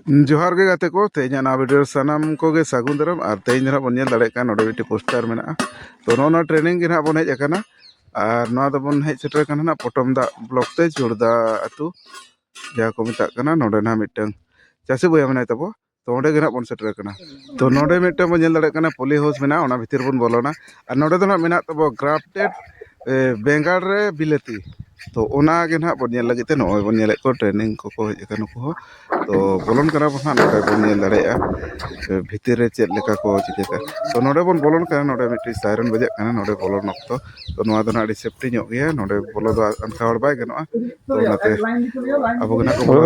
जोहार गे गाते को तेज ना वीडियो सानाम को गे सागुन दरम और तेज ना बन दाड़े का नोडे बिटी पोस्टर में तो नो ट्रेनिंग गे ना बन हेज अकाना और ना दो बन हेज सेटर कना ना पटम दा ब्लॉक ते जोड़दा अतु जहाँ को मेता कना नोडे ना मिटन चासी बोया मनाय तबो तो ओंडे गे ना बन सेटर कना तो नोडे मिटन बन दाड़े कना पोली हाउस में ओना भितर बन बोलोना और नोडे दो ना मेना तबो ग्राफ्टेड बेंगाल रे बिलेती तो ओना गे ना बन लगे ते नोय बन को ट्रेनिंग को हेज अकाना को तो बोलन कना बन नोडे बन दाड़ेया भितर रे चेक लेका को चिका तो नोडे बन बोलन कना नोडे मिट्टी सायरन बजे कना नोडे बोलन अक्तो तो नोआ दो ना अडी सेफ्टी ᱧᱚᱜ गया नोडे बोलो दो अनका हड़ बाय गनोआ तो नाते अब गना को बोलो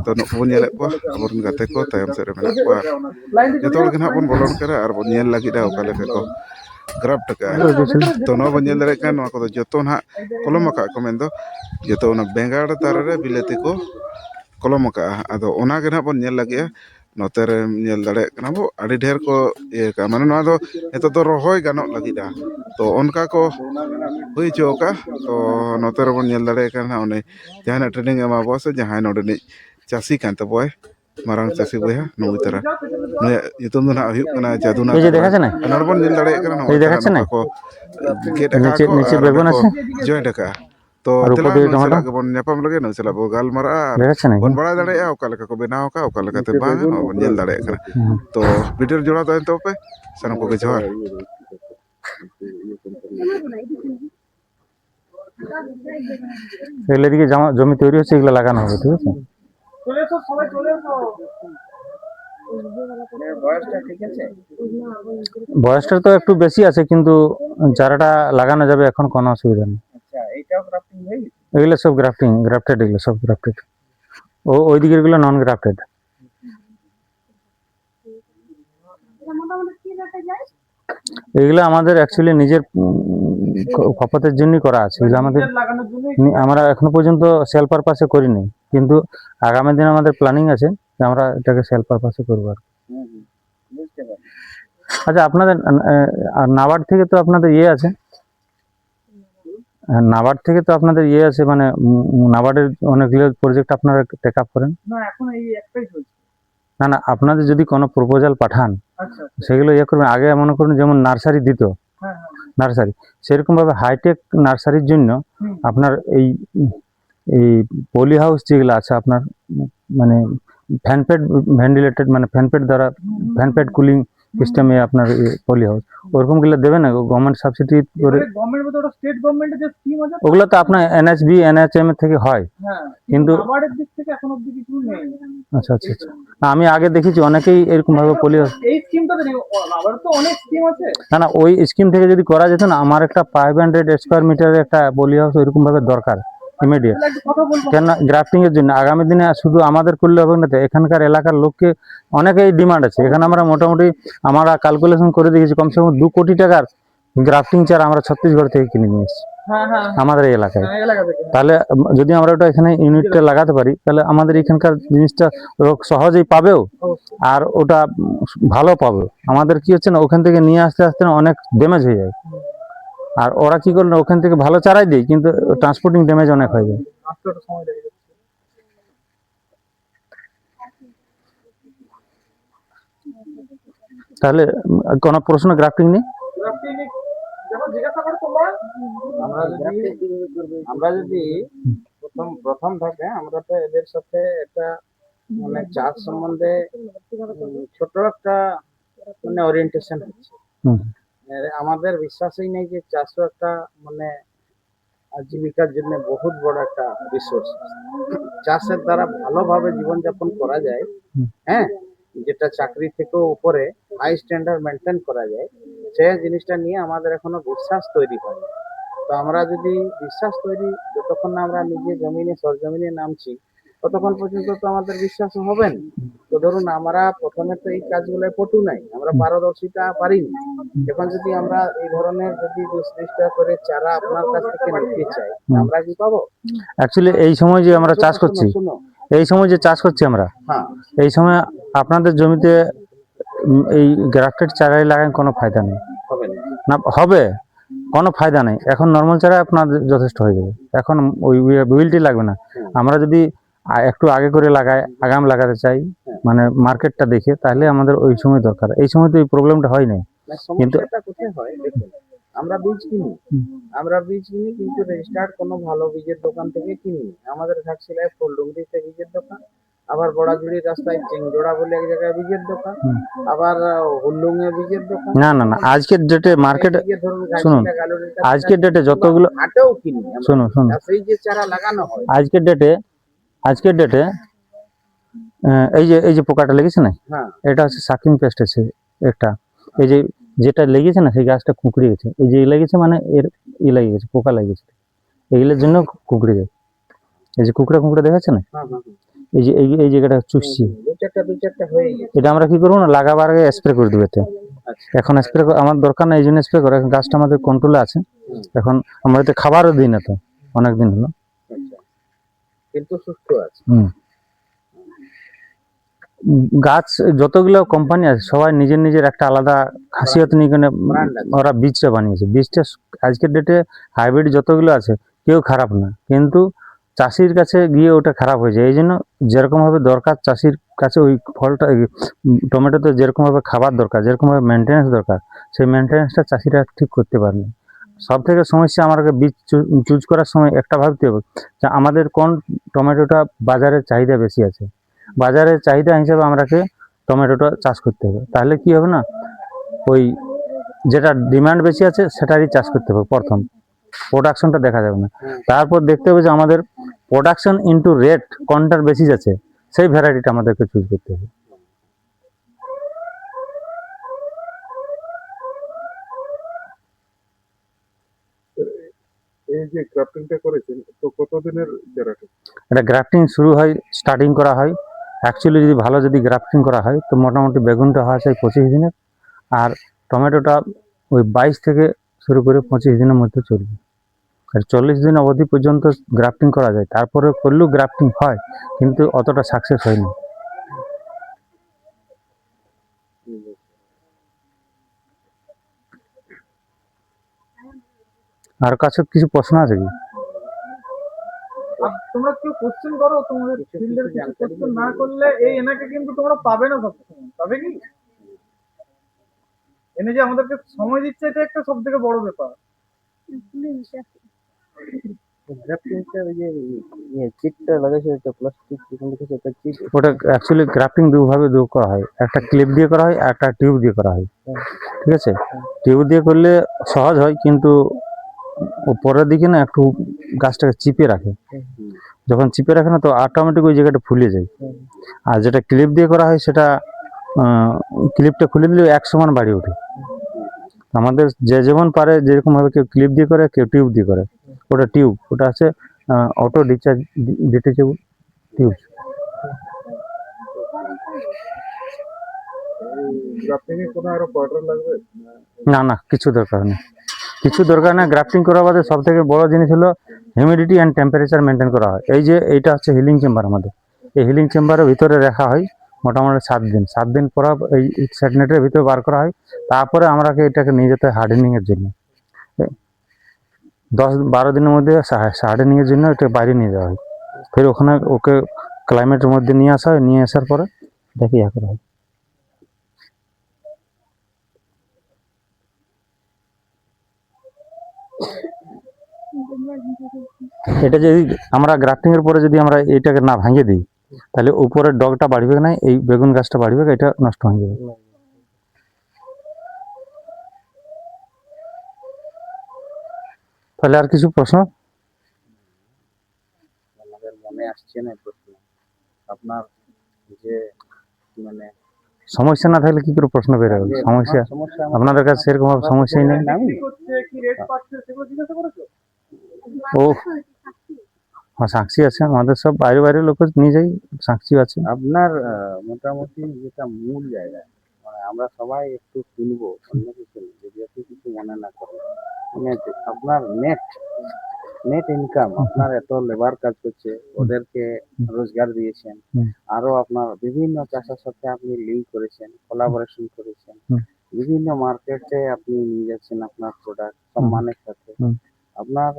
तो नको बन नेले को अबरन गाते को तायम सेरे मेना को जतो हड़ गना बन बोलन करा और बन नेल लगी दा ओका लेका को ग्राफ टका तो नो बन नेल दरे का नोआ को जतो ना कलम का को मेन दो जतो ना बेंगाड़ तारे रे बिलेती को कलम का आदो ओना गे ना बन नेल लगे नोते रे नेल दड़े कना बो अड़ी ढेर को ये का माने नोआ दो एतो तो रोहय गानोक लगिदा तो उनका को हुई चौका तो नोते रे बन नेल दड़े कना ओने जहां ट्रेनिंग एमा बो से जहां नोडे नि चासी कान तबोय मारांग चासी बोया नुई तरा नुय युतुम ना हुयुक कना जादुना এই যে দেখাচ্ছে না नोडे बन नेल दड़े कना এই नुई तरा দেখাচ্ছে না को गेट का নিচে को নিচে और বেগুন को আছে जॉइंट का तो আর উপর तेला দিকে नुई টমেটো सला बन नेपाम लगे नुई सला बो गाल मारा দেখাচ্ছে নাকি बन बड़ा दड़े ओका लेका को बनाव का ओका लेका ते बांग नो बन नेल दड़े कना तो वीडियो जोड़ा तो तो पे सानम को जोहार এগুলো দিকে জমি তৈরি হচ্ছে এগুলো লাগানো হবে ঠিক আছে বয়সটা তো একটু বেশি আছে কিন্তু চারাটা লাগানো যাবে এখন কোনো অসুবিধা নেই এগুলো সব গ্রাফটেড এগুলো সব গ্রাফটেড ওই দিকের গুলো নন গ্রাফটেড এগুলো আমাদের অ্যাকচুয়ালি নিজের খপতের জন্যই করা আছে এগুলো আমাদের আমরা এখনো পর্যন্ত সেল পারপাসে করিনি কিন্তু আগামী দিনে আমাদের প্ল্যানিং আছে যে আমরা এটাকে সেল পারপাসে করবো আর আচ্ছা আপনাদের নাবার্ড থেকে তো আপনাদের ইয়ে আছে নাবার্ড থেকে তো আপনাদের ইয়ে আছে মানে নাবার্ডের অনেকগুলো প্রজেক্ট আপনারা টেক আপ করেন না এখন এই একটাই চলছে না না আপনাদের যদি কোনো প্রপোজাল পাঠান আচ্ছা সেগুলো ইয়ে করবেন আগে মনে করুন যেমন নার্সারি দিত হ্যাঁ নার্সারি সেরকম ভাবে হাইটেক নার্সারির জন্য আপনার এই এই পলি হাউস যেগুলো আছে আপনার মানে ফ্যানপেড ভেন্টিলেটেড মানে ফ্যানপেড দ্বারা ফ্যানপেড কুলিং সিস্টেমে আপনার পলি হাউস ওরকম গুলো দেবে না গভর্নমেন্ট সাবসিডি করে গভর্নমেন্ট বলতে ওটা স্টেট গভর্নমেন্টের যে স্কিম আছে ওগুলো তো আপনার এনএচবি এনএচএম এর থেকে হয় হ্যাঁ কিন্তু আমাদের দিক থেকে এখন অবধি কিছু নেই আচ্ছা আচ্ছা আচ্ছা আমি আগে দেখেছি অনেকেই এরকম ভাবে পলি হাউস এই স্কিমটা তো নেই আবার তো অনেক স্কিম আছে না না ওই স্কিম থেকে যদি করা যেত না আমার একটা 500 স্কয়ার মিটারের একটা পলি হাউস ওইরকম ভাবে দরকার ইমিডিয়েট একটু কথা বলবো কেন গ্রাফটিং এর জন্য আগামী দিনে শুধু আমাদের করলে হবে না এখানকার এলাকার লোককে অনেকেই ডিমান্ড আছে এখানে আমরা মোটামুটি আমরা ক্যালকুলেশন করে দেখেছি কমসে কম 2 কোটি টাকার গ্রাফটিং চারা আমরা ছত্তিশগড় থেকে কিনে নিয়ে এসেছি হ্যাঁ হ্যাঁ আমাদের এই এলাকায় এলাকা থেকে তাহলে যদি আমরা ওটা এখানে ইউনিটটা লাগাতে পারি তাহলে আমাদের এখানকার জিনিসটা লোক সহজেই পাবেও আর ওটা ভালো পাবে আমাদের কি হচ্ছে না ওখান থেকে নিয়ে আসতে আসতে অনেক ড্যামেজ হয়ে যায় আর ওরা কি করলো ওখান থেকে ভালো চারাই দেয় কিন্তু ট্রান্সপোর্টিং ড্যামেজ অনেক হয়ে যায় আসতে একটু সময় লেগে যাচ্ছে তাহলে কোনো প্রশ্ন গ্রাফটিং নেই যখন জিজ্ঞাসা করো তোমরা আমরা যদি প্রথম ধাপে আমরা তো এদের সাথে একটা মানে চাষ সম্বন্ধে ছোট একটা মানে ওরিয়েন্টেশন হচ্ছে আমাদের বিশ্বাসই নেই যে চাষও একটা মানে জীবিকার জন্য বহুত বড় একটা রিসোর্স চাষের দ্বারা ভালোভাবে জীবনযাপন করা যায় হ্যাঁ যেটা চাকরি থেকেও উপরে হাই স্ট্যান্ডার্ড মেনটেন করা যায় সেই জিনিসটা নিয়ে আমাদের এখনো বিশ্বাস তৈরি হয় তো আমরা যদি বিশ্বাস তৈরি যতক্ষণ না আমরা নিজে জমিনে সরজমিনে নামছি ততক্ষণ পর্যন্ত তো আমাদের বিশ্বাস হবে না তো ধরুন আমরা প্রথমে তো এই কাজগুলো পটু নাই আমরা পারদর্শিতা পারিনি এখন যদি আমরা এই ধরনের যদি 20-30টা করে চারা আপনার কাছ থেকে নিতে চাই আমরা কি পাবো অ্যাকচুয়ালি এই সময় যে আমরা চাষ করছি এই সময় যে চাষ করছি আমরা এই সময় আপনাদের জমিতে এই গ্রাফটেড চারাই লাগান কোনো ফায়দা নেই না হবে কোনো ফায়দা নেই এখন নর্মাল চারা আপনার যথেষ্ট হয়ে যাবে এখন ওই উইলটি লাগবে না আমরা যদি একটু আগে করে লাগাই আগাম লাগাতে চাই মানে মার্কেটটা দেখে, তাহলে আমাদের ওই সময় দরকার। এই সময় তো এই প্রবলেমটা হয় নাই। না, সমস্যাটা কোথায় হয় দেখুন, আমরা বীজ কিনি, কিন্তু রেজিস্টার্ড কোনো ভালো বীজের দোকান থেকে কিনি নি। আমাদের ঘাটশিলায় ফুলডুংরিতে বীজের দোকান, আবার বড়াজুড়ি রাস্তায় চেংজোড়া বলে এক জায়গায় বীজের দোকান, আবার হুল্লুঙে বীজের দোকান। না না না, আজকের ডেটে মার্কেটে, এইদিকে ধরুন শুনুন, ঘাটশিলা গালুরির কাছে আজকের ডেটে যতগুলো, হাটেও কিনি আমরা। শুনুন শুনুন, আর সেই যে চারা লাগানো হয়, আজকের ডেটে এই যে পোকাটা লেগেছে না, হ্যাঁ, এটা হচ্ছে সাকিং পেস্ট আছে একটা। এই যে যেটা লেগেছে না, সেই গাছটা কুঁকড়ে গেছে। এই যে লেগেছে মানে এর লেগে গেছে, পোকা লেগে গেছে। এইগুলোর জন্য কুঁকড়ে যায়। এই যে কুঁকড়া কুঁকড়া দেখাচ্ছে না, হ্যাঁ, হ্যাঁ, এই যে এই জায়গাটা চুষছি। দু চারটা হয়ে গেছে। এটা আমরা কি করবো না, লাগাবার আগে স্প্রে করে দেবো এতে। আচ্ছা, এখন স্প্রে আমার দরকার না, এই জন্য স্প্রে করে। এখন গাছটা আমাদের কন্ট্রোলে আছে। এখন আমরা এতে খাবারও দিই না তো, অনেকদিন হলো। আচ্ছা, কিন্তু সুস্থ আছে। গাছ যতগুলো কোম্পানি আছে, সবাই নিজের নিজের একটা আলাদা খাসিয়ত নিয়ে এখানে Brand আছে। ওরা বীজটা বানিয়েছে। বীজটা আজকের ডেটে হাইব্রিড যতগুলো আছে কেউ খারাপ না, কিন্তু চাষির কাছে গিয়ে ওটা খারাপ হয়ে যায়। এই জন্য যেরকম ভাবে দরকার চাষির কাছে ওই ফলটা, টমেটোতে যেরকম ভাবে খাবার দরকার, যেরকম ভাবে মেনটেন্যান্স দরকার, সেই মেনটেন্যান্সটা চাষিরা ঠিক করতে পারেনি। সব থেকে সমস্যা আমাকে বীজ চুজ করার সময় একটা ভাবতে হবে যে আমাদের কোন টমেটোটা বাজারে চাহিদা বেশি আছে। বাজারের চাহিদা হিসাবে আমাকে টমেটোটা চাষ করতে হবে। তাহলে কি হবে না, ওই যেটা ডিমান্ড বেশি আছে সেটারই চাষ করতে হবে। প্রথম প্রোডাকশনটা দেখা যাবে না, তারপর দেখতে হবে যে আমাদের প্রোডাকশন ইনটু রেট কোনটার বেশি যাচ্ছে, সেই ভ্যারাইটিটা আমাদেরকে চুজ করতে হবে। এই যে গ্রাফটিংটা করেছেন, তো কতদিনের চারাটা? এটা গ্রাফটিং শুরু হয়, স্টার্টিং করা হয় অ্যাকচুয়ালি যদি ভালো যদি গ্রাফটিং করা হয় তো মোটামুটি বেগুনটা হয় সেই 25 দিনের, আর টমেটোটা ওই 22 থেকে শুরু করে 25 দিনের মধ্যে চলবে। আর 40 দিন অবধি পর্যন্ত গ্রাফটিং করা যায়, তারপরে করলেও গ্রাফটিং হয়, কিন্তু অতটা সাকসেস হয়নি। আর কাছে কিছু প্রশ্ন আছে কি? আর তোমরা কেউ কোশ্চেন করো, তোমাদের ফিল্ডের কিছু কোশ্চেন না করলে এই এনাকে কিন্তু তোমরা পাবে না সবসময়, পাবে কি? এনে যে আমাদেরকে সময় দিচ্ছে, এটা একটা সব থেকে বড় ব্যাপার। গ্রাফটিংটা ওই যে চিটটা লাগাইছে, একটা প্লাস্টিক একটা চিট। ওটা অ্যাকচুয়ালি গ্রাফটিং দুভাবে করা হয়, একটা ক্লিপ দিয়ে করা হয়, একটা টিউব দিয়ে করা হয়। ঠিক আছে, টিউব দিয়ে করলে সহজ হয়, কিন্তু পরের দিকে না একটু গাছটাকে চিপে রাখে। যখন চিপে রাখে না তো অটোমেটিক ওই জায়গাটা ফুলে যায়। আর যেটা ক্লিপ দিয়ে করা হয় সেটা ক্লিপটা খুলে দিলে এক সমান বাড়ি ওঠে। আমাদের যে যেমন পারে, যেরকম ভাবে কেউ ক্লিপ দিয়ে করে, কেউ টিউব দিয়ে করে। ওটা টিউব, ওটা আছে অটো ডিটাচেবল টিউব। গ্রাফটিং এ কোনো আরো পাউডার লাগবে? না না, কিছু দরকার নেই, কিছু দরকার নেই। গ্রাফটিং করার বাদে সব থেকে বড় জিনিস হলো হিউমিডিটি অ্যান্ড টেম্পারেচার মেনটেন করা হয়। এই যে এইটা হচ্ছে হিলিং চেম্বার আমাদের, এই হিলিং চেম্বারের ভিতরে রাখা হয় মোটামুটি 7 দিন। 7 দিন পর এই সেট নেটের ভিতরে বার করা হয়, তারপরে আমরাকে এটাকে নিয়ে যেতে হয় হার্ডেনিং এর জন্য। 10-12 দিনের মধ্যে হার্ডেনিং এর জন্য এটা বাইরে নিয়ে যাওয়া হয়, ফের ওখানে ওকে ক্লাইমেটের মধ্যে নিয়ে আসা হয়। নিয়ে আসার পরে এটাকে ইয়া করা হয়। এটা যদি আমরা গ্রাফটিং এর পরে যদি আমরা এটাকে না ভাঙিয়ে দিই, তাহলে উপরের ডগটা বাড়বে না, এই বেগুন গাছটা বাড়বে, এটা নষ্ট হয়ে যাবে। তাহলে আর কিছু প্রশ্ন? আমাদের মনে আসছে না প্রশ্ন। আপনার যে মানে সমস্যা না থাকলে কি করে প্রশ্ন বেরোবে? সমস্যা সমস্যা আপনাদের কাছে সেরকম ভাবে সমস্যাই নেই। কি করছে, কি রেট পাচ্ছে, সেগুলো জিজ্ঞাসা করেছো? ও হ্যাঁ, সাক্ষী আছে আমাদের, সব বাইরে বাইরে লোক নিয়ে যাই, সাক্ষী আছে। আপনার মোটামুটি যেটা মূল জায়গা, মানে আমরা সবাই একটু শুনবো, অন্য কিছু না, যদি আপনি কিছু মনে না করেন। মানে আপনার নেট ইনকাম, আপনার এত লেবার কাজ করছে, ওদেরকে রোজগার দিয়েছেন, হুম। আরো আপনার বিভিন্ন চাষের সাথে আপনি লিঙ্ক করেছেন, কোলাবোরেশন করেছেন, হুম। বিভিন্ন মার্কেটে আপনি নিয়ে যাচ্ছেন আপনার প্রোডাক্ট সম্মানের সাথে। হুম। আপনার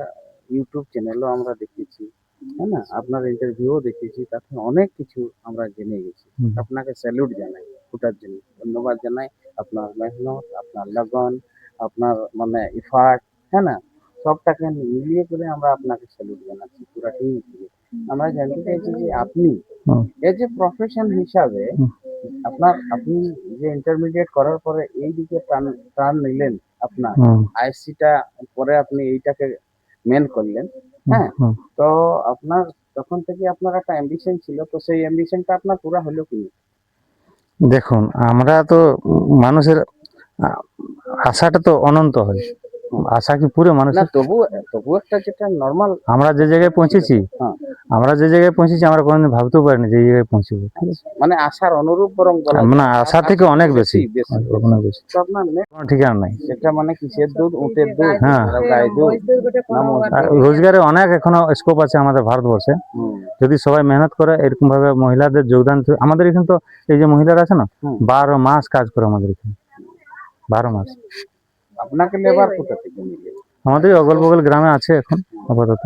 ইউটিউব চ্যানেলও আমরা দেখেছি, হ্যাঁ না, আপনার ইন্টারভিউও দেখেছি, তাতে অনেক কিছু আমরা জেনে গেছি। হুম। আপনাকে স্যালুট জানাই ওটার জন্য, ধন্যবাদ জানাই। আপনার মেহনত, আপনার লগন, আপনার মানে ইফার্ট, হ্যাঁ না, সবটাকে মিলিয়ে করে আমরা আপনাকে স্যালুট জানাচ্ছি পুরা টিম থেকে। আমরা জানতে চাইছি যে আপনি হুম। এজ এ প্রফেশন হিসাবে হুম। আপনি যে ইন্টারমিডিয়েট করার পরে এই দিকে প্রাণ নিলেন, আপনার হুম। আইসিটা পরে আপনি এইটাকে মেন করলেন, হ্যাঁ, হুম। তো আপনার তখন থেকে আপনার একটা অ্যাম্বিশন ছিল, তো সেই অ্যাম্বিশনটা আপনার পুরা হলো কি? দেখুন, আমরা তো মানুষের আ- আশাটা তো অনন্ত হয়। আশা কি পুরো না, মানুষের? তবু একটা যেটা নর্মাল, আমরা যে জায়গায় পৌঁছেছি, হ্যাঁ, আমরা কোনোদিন ভাবতেও পারিনি যে এই জায়গায় পৌঁছবো। ঠিক আছে? মানে আশার অনুরূপ বরং বলা মানে যায়। আশা থেকে অনেক বেশি, অনেক বেশি। তো আপনার কোনো ঠিকানা নাই। সেটা মানে কিসের দুধ, উটের দুধ, হ্যাঁ। না গাই দুধ, না মোষ আর দুধ? রোজগারে অনেক এখনো স্কোপ আছে আমাদের ভারতবর্ষে, হুম, যদি সবাই মেহনত করে। এরকম ভাবে মহিলাদের যোগদান আমাদের এখানে তো, এই যে মহিলারা আছে না, হুম। 12 মাস কাজ করে আমাদের এখানে, 12 মাস। আপনাকে লেবার কোথা থেকে মিলে? আমাদের অগল বগল গ্রামে আছে এখন আপাতত।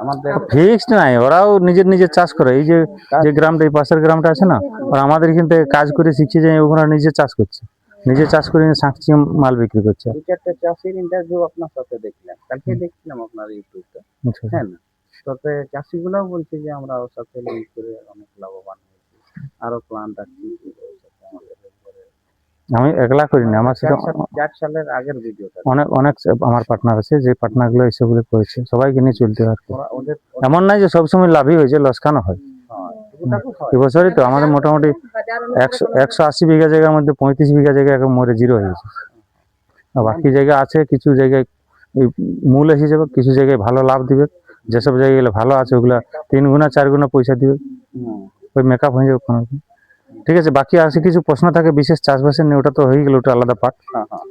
আমাদের ফিক্সড নাই, ওরাও নিজের নিজের চাষ করে। এই যে যে গ্রামটা, এই পাশের গ্রামটা আছে না, ওরা আমাদের এখান থেকে কাজ করে শিখছে, যে ওখানে নিজে চাষ করছে, নিজে চাষ করে সাঁকছি মাল বিক্রি করছে। দু চারটে চাষির ইন্টারভিউ আপনার সাথে দেখলাম, কালকে দেখছিলাম আপনার ইউটিউবটা, আচ্ছা। হ্যাঁ না, তাতে চাষিগুলাও বলছে যে আমরা ওর সাথে লিঙ্ক করে অনেক লাভবান হয়েছি, আরো প্ল্যান রাখছি ওর সাথে আমাদের এরপরে। আমি একলা করিনি, আমার সাথে 4 সালের আগের ভিডিওটা অনেক অনেক আমার পার্টনার আছে, যে পার্টনার গুলো এইসবগুলো করেছে, সবাইকে নিয়ে চলতে হয় আর কি। ওদের এমন নাই যে সবসময় লাভই হয়েছে, লসকানও হয়। টুকুটাকু হয়। এবছরই তো আমাদের মোটামুটি 180 বিঘা জায়গার মধ্যে 35 বিঘা জায়গা এখন মরে জিরো হয়ে গেছে। আর বাকি জায়গা আছে, কিছু জায়গায় এই মূল এসে যাবে, কিছু জায়গায় ভালো লাভ দিবে, যেসব জায়গায় গেলে ভালো আছে ওগুলা 3 গুণা 4 গুণা পয়সা দিবে, হুম, ওই মেকআপ হয়ে যাবে কোনো রকম। ঠিক আছে, বাকি আছে কিছু প্রশ্ন থাকে বিশেষ চাষবাসের নিয়ে, ওটা তো হয়ে গেল, ওটা আলাদা পার্ট। হ্যাঁ, হ্যাঁ।